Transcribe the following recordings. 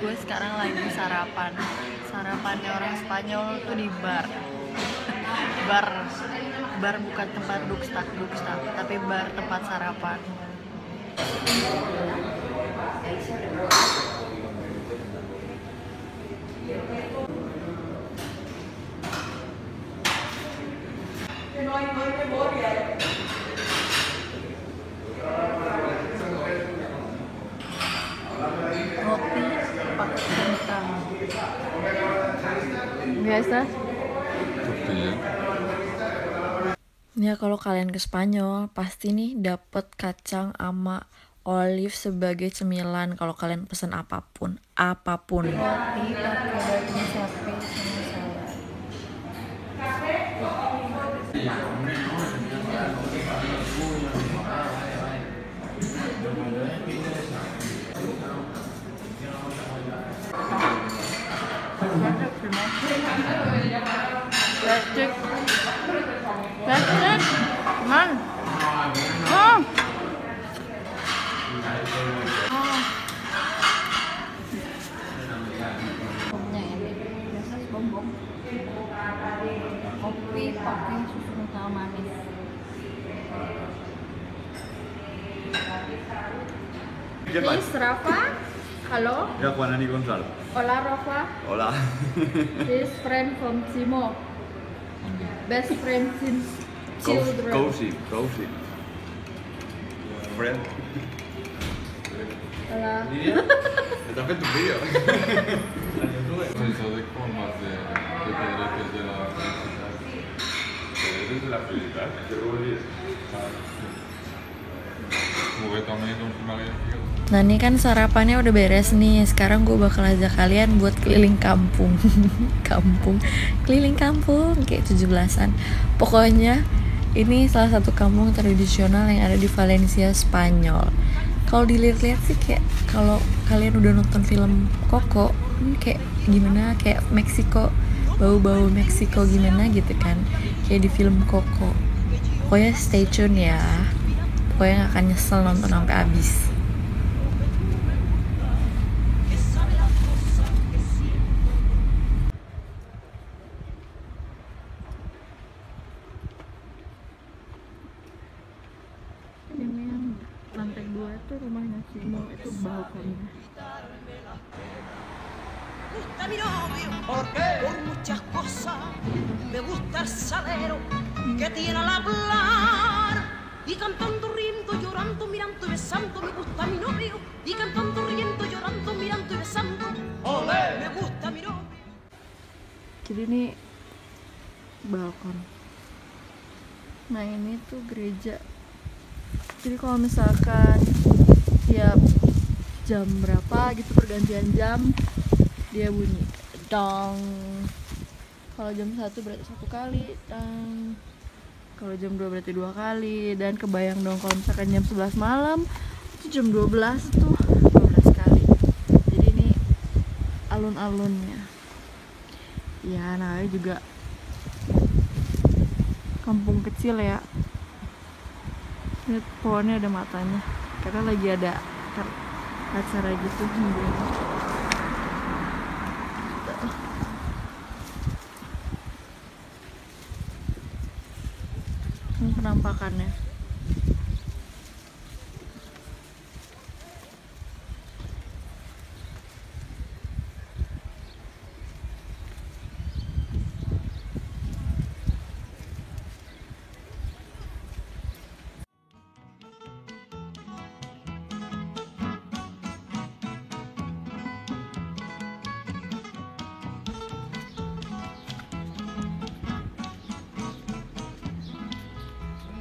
gue sekarang lagi sarapannya orang Spanyol tuh di bar bukan tempat dukstag tapi bar tempat sarapan. Kopi pakai kentang biasa. Ya kalau kalian ke Spanyol pasti nih dapet kacang sama olive sebagai cemilan kalau kalian pesen apapun. Roti pakai daging sapi sama salad. Plastik, man. Kopinya ini biasa bombong. Kopi pakai susu kental manis. Please, Rafa. Halo. Ya, Juanani Gonzalo. Hola, Rafa. Hola. This friend from Timo. Best friend since children. Cozy. Friend. Hola. Está fet un vídeo. Eso de formas de poderes de la felicidad. ¿Poderes de la felicidad? Semoga tamanya kembali. Nah ini kan sarapannya udah beres nih. Sekarang gue bakal ajak kalian buat keliling kampung. Keliling kampung kayak 17-an. Pokoknya ini salah satu kampung tradisional yang ada di Valencia, Spanyol. Kalau dilihat-lihat sih kayak kalau kalian udah nonton film Coco, ini kayak gimana, kayak Meksiko, bau-bau Meksiko gimana gitu kan, kayak di film Coco. Pokoknya stay tune ya. Pokoknya gak akan nyesel nonton sampai habis. Ini yang lantai 2 itu rumahnya Simo, itu balkonnya. Gusta mi novio, por muchas cosas. Me gusta el salero que tiene al hablar. Y cantando, riendo, llorando, mirando y besando. Me gusta mi novio. Y cantando, riendo, llorando, mirando y besando. ¡Olé! Me gusta mi novio. Jadi ini balkon. Nah ini tuh gereja. Jadi kalau misalkan tiap jam berapa gitu pergantian jam dia bunyi dong. Kalau jam 1 berarti 1 kali dong. Kalau jam 2 berarti 2 kali. Dan kebayang dong kalau misalkan jam 11 malam itu jam 12 tuh 12 kali. Jadi ini alun-alunnya. Ya namanya juga kampung kecil ya. Lihat pohonnya ada matanya. Karena lagi ada acara gitu. Ini penampakannya.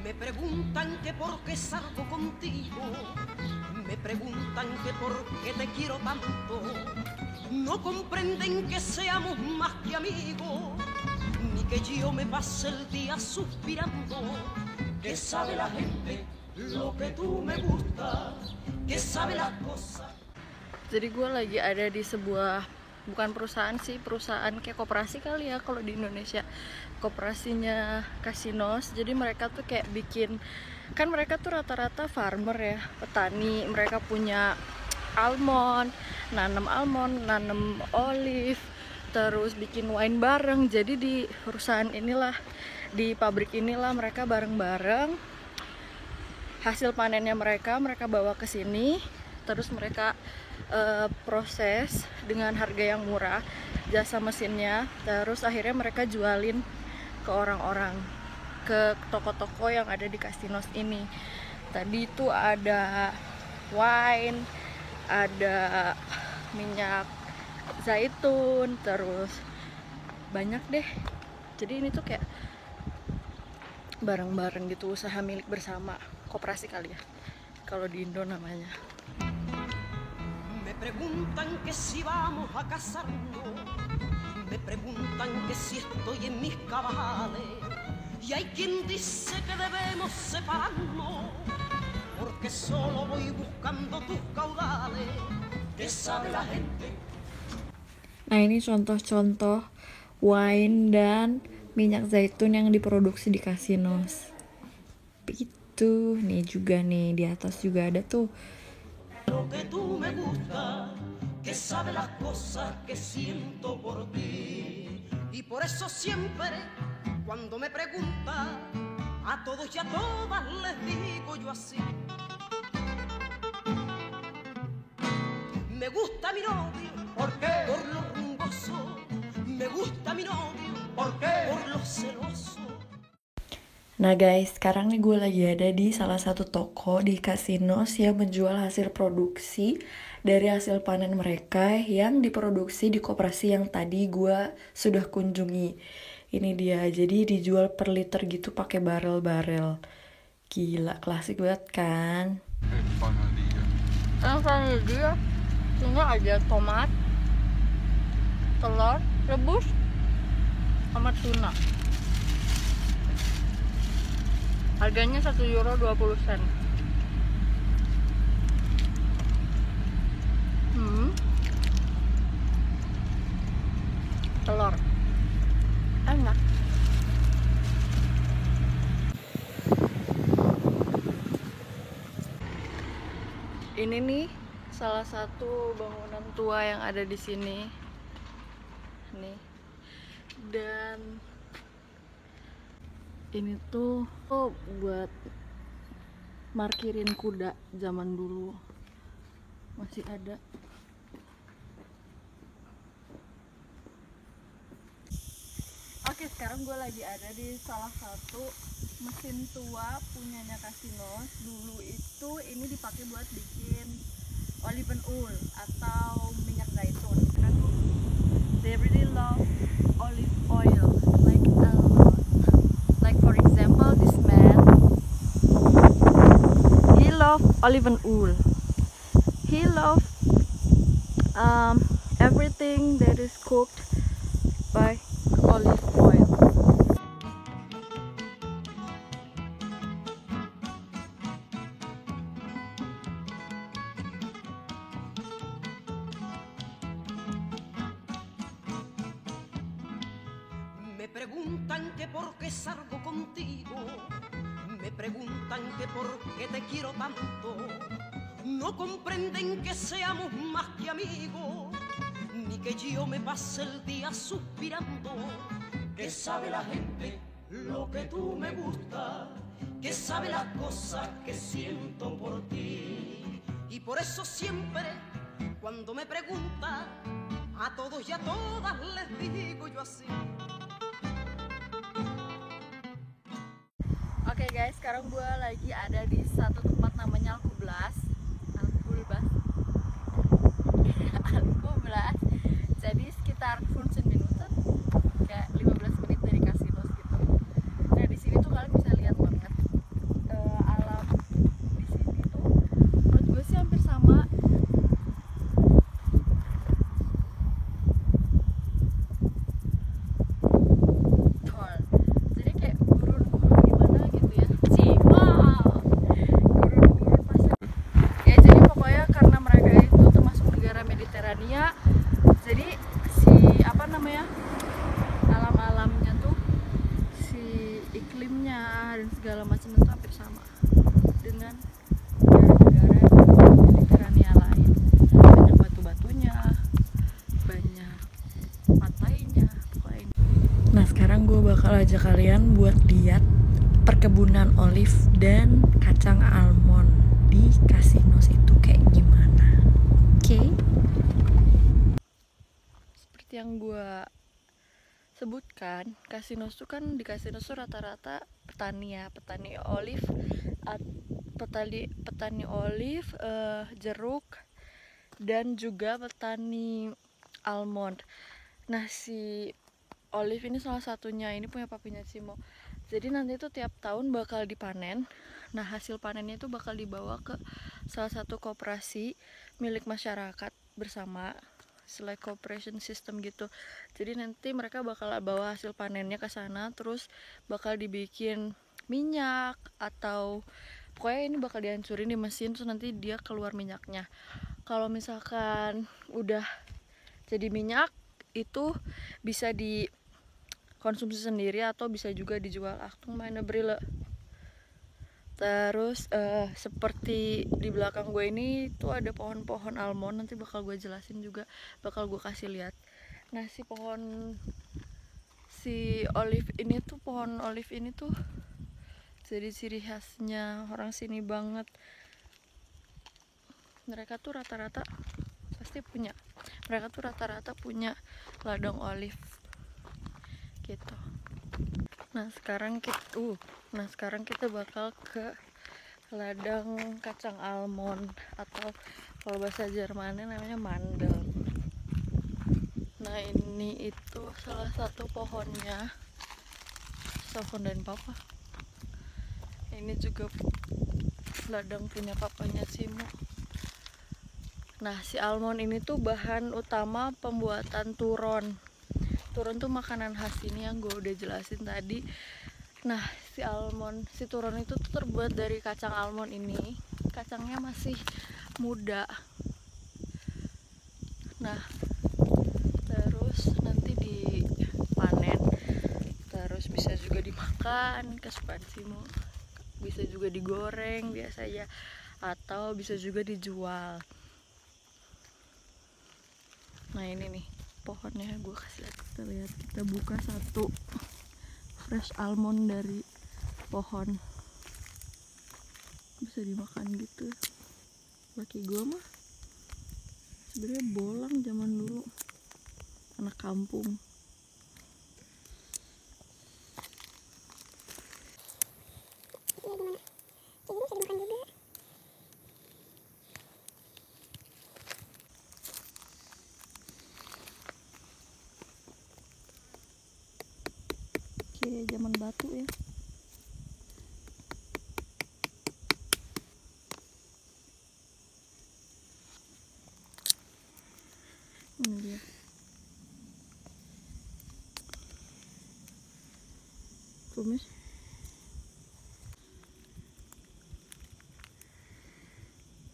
Me preguntan que por qué salgo contigo. Me preguntan que por qué te quiero tanto. No comprenden que seamos más que amigos, ni que yo me pase el día suspirando. Que sabe la gente lo que tú me gusta, que sabe las cosas. Jadi gue lagi ada di sebuah, bukan perusahaan sih, perusahaan kayak koperasi kali ya kalau di Indonesia, koperasinya Casinos. Jadi mereka tuh kayak bikin, kan mereka tuh rata-rata farmer ya, petani. Mereka punya almond, nanam olive, terus bikin wine bareng. Jadi di perusahaan inilah, di pabrik inilah mereka bareng-bareng hasil panennya mereka bawa ke sini, terus mereka proses dengan harga yang murah, jasa mesinnya, terus akhirnya mereka jualin ke orang-orang, ke toko-toko yang ada di Casinos ini. Tadi itu ada wine, ada minyak zaitun, terus banyak deh. Jadi ini tuh kayak bareng-bareng gitu, usaha milik bersama, koperasi kali ya kalau di Indo namanya. Me preguntan que si vamos a casarnos, me preguntan que si estoy en mis cabales, y hay quien dice que debemos separarnos, porque solo voy buscando tus caudales, que sabe la gente. Nah, ini contoh-contoh wine dan minyak zaitun yang diproduksi di Casinos. Itu nih juga nih, di atas juga ada tuh. Lo que tú me gusta, que sabe las cosas que siento por ti, y por eso siempre cuando me pregunta, a todos y a todas les digo yo así. Me gusta mi novio, ¿por qué? Por lo rumboso. Me gusta mi novio, ¿por qué? Por lo celoso. Nah guys, sekarang nih gue lagi ada di salah satu toko di Casinos yang menjual hasil produksi dari hasil panen mereka yang diproduksi di koperasi yang tadi gue sudah kunjungi. Ini dia, jadi dijual per liter gitu pakai barel-barel. Gila, klasik banget kan? Yang dia, sini ada tomat, telur, rebus, sama tuna. Harganya €1.20. Telur enak. Ini nih salah satu bangunan tua yang ada di sini nih, dan ini tuh buat markirin kuda zaman dulu, masih ada. Oke, sekarang gue lagi ada di salah satu mesin tua punyanya Casinos. Dulu itu ini dipakai buat bikin olive oil atau minyak zaitun. Kan they really love olive oil, like a lot. Like for example, this man, he love olive oil. He love everything that is cooked by olive oil. Me preguntan que por qué salgo contigo, me preguntan que por qué te quiero tanto, no comprenden que seamos más que amigos, ni que yo me pase el día suspirando, que sabe la gente lo que tú me gusta, que sabe las cosas que siento por ti, y por eso siempre cuando me pregunta, a todos y a todas les digo yo así. Oke guys, sekarang gue lagi ada di satu tempat namanya Alkublas. Jadi sekitar 15 minuten, kayak 15 menit dari Casinos gitu. Nah di sini tuh kalian bisa lihat banget alam di sini tuh. Menurut gue sih hampir sama. Jadi kayak gurun-gurun gimana gitu ya. Gurun-gurun pasir. Ya jadi pokoknya karena mereka itu termasuk negara Mediterania, jadi alam-alamnya tuh, si iklimnya dan segala macam itu hampir sama dengan negara-negara Mediterania lain. gue bakal ajak kalian buat lihat perkebunan olive dan kacang almond di Casinos itu kayak gimana. Oke? Seperti yang gue sebutkan, Casinos tuh kan, di Casinos tuh rata-rata petani ya, petani olive, petani olive, jeruk, dan juga petani almond. Nah, si olive ini salah satunya, ini punya papinya Cimo. Jadi nanti tuh tiap tahun bakal dipanen. Nah, hasil panennya itu bakal dibawa ke salah satu koperasi milik masyarakat bersama, select cooperation system gitu. Jadi nanti mereka bakal bawa hasil panennya ke sana, terus bakal dibikin minyak, atau pokoknya ini bakal dihancurin di mesin, terus nanti dia keluar minyaknya. Kalau misalkan udah jadi minyak, itu bisa dikonsumsi sendiri atau bisa juga dijual. Achtung meine Brille. Terus seperti di belakang gue ini tuh ada pohon-pohon almond, nanti bakal gue jelasin juga, bakal gue kasih lihat. Nah, si olive ini tuh, pohon olive ini tuh jadi ciri khasnya orang sini banget. Mereka tuh rata-rata punya ladang olive gitu. Nah, sekarang kita bakal ke ladang kacang almond, atau kalau bahasa Jermannya namanya Mandel. Nah, ini itu salah satu pohonnya, pohon dan papa. Ini juga ladang punya papanya Simo. Nah, si almond ini tuh bahan utama pembuatan turon. Turon tuh makanan khas ini yang gue udah jelasin tadi. Nah, si turon itu tuh terbuat dari kacang almond ini. Kacangnya masih muda. Nah, terus nanti dipanen, terus bisa juga dimakan, kesukaan Simo. Bisa juga digoreng biasa ya, atau bisa juga dijual. Nah, ini nih pohonnya, gue kasih lihat. Kita buka satu fresh almond dari pohon, bisa dimakan gitu. Laki gue mah sebenarnya bolang zaman dulu, anak kampung. Oke, zaman batu ya. Ini dia. Tumis.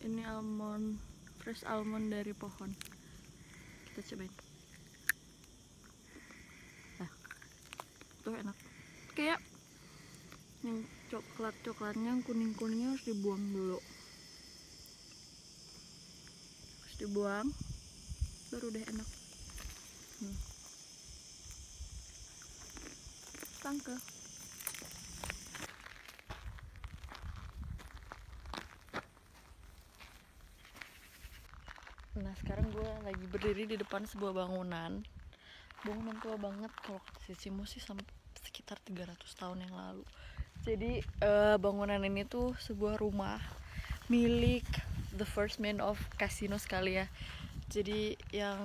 Ini almond, fresh almond dari pohon. Kita cobain. Nah, tuh enak. Kayak yang coklatnya, yang kuning-kuningnya harus dibuang dulu. Harus dibuang, baru deh enak. Tangke. Nah, sekarang gue lagi berdiri di depan sebuah bangunan tua banget. Kalau kata si Cimo sih sampai sekitar 300 tahun yang lalu. Jadi bangunan ini tuh sebuah rumah milik the first man of Casinos kali ya. Jadi yang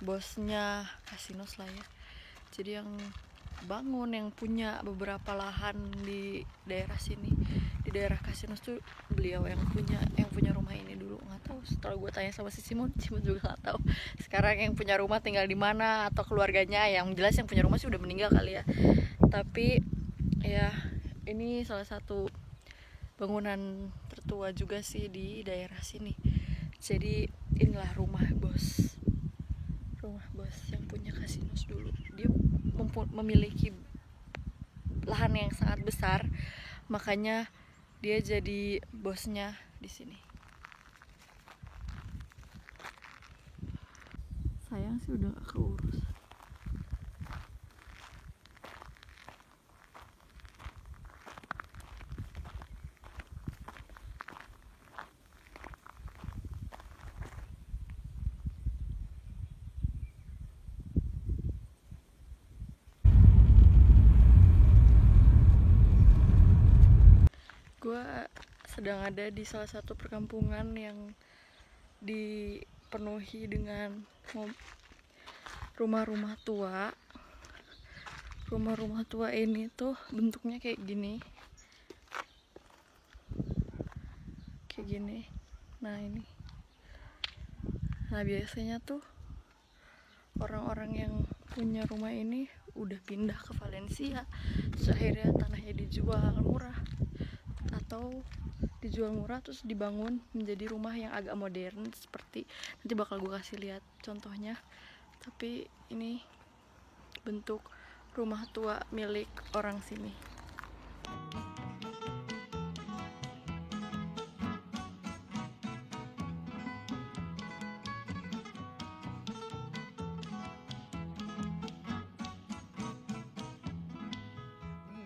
bosnya Casinos lah ya. Jadi yang bangun, yang punya beberapa lahan di daerah sini, di daerah Casinos tuh beliau yang punya rumah ini dulu. Nggak tahu, setelah gue tanya sama si Simon juga nggak tahu sekarang yang punya rumah tinggal di mana atau keluarganya. Yang jelas yang punya rumah sih udah meninggal kali ya. Tapi ya, ini salah satu bangunan tertua juga sih di daerah sini. Jadi inilah rumah bos yang punya Casinos dulu. Dia memiliki lahan yang sangat besar, makanya dia jadi bosnya di sini. Sayang sih udah gak keurus. gue sedang ada di salah satu perkampungan yang dipenuhi dengan rumah-rumah tua. Rumah-rumah tua ini tuh bentuknya kayak gini. Nah ini. Nah biasanya tuh orang-orang yang punya rumah ini udah pindah ke Valencia, terus akhirnya tanahnya dijual murah atau dijual murah terus dibangun menjadi rumah yang agak modern, seperti nanti bakal gue kasih lihat contohnya. Tapi ini bentuk rumah tua milik orang sini.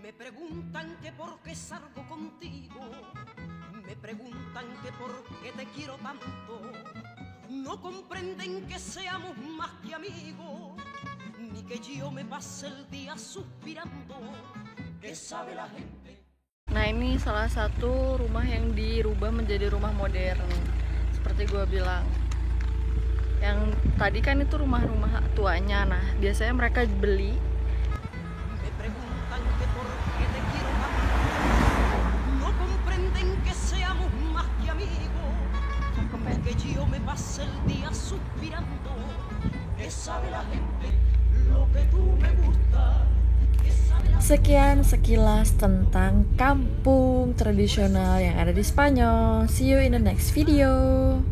Me preguntan que por qué salgo contigo, me preguntan que por qué te quiero tanto, no comprenden que seamos más que amigos, ni que yo me pase el día suspirando, que sabe la gente. Nah ini salah satu rumah yang dirubah menjadi rumah modern, seperti gue bilang. Yang tadi kan itu rumah-rumah tuanya, nah biasanya mereka beli. Me preguntan que por qué te quiero tanto, no comprenden que seamos más que amigos, ni que yo me pase el día suspirando, que sabe la gente lo que tú me gusta. Sekian sekilas tentang kampung tradisional yang ada di Spanyol. See you in the next video.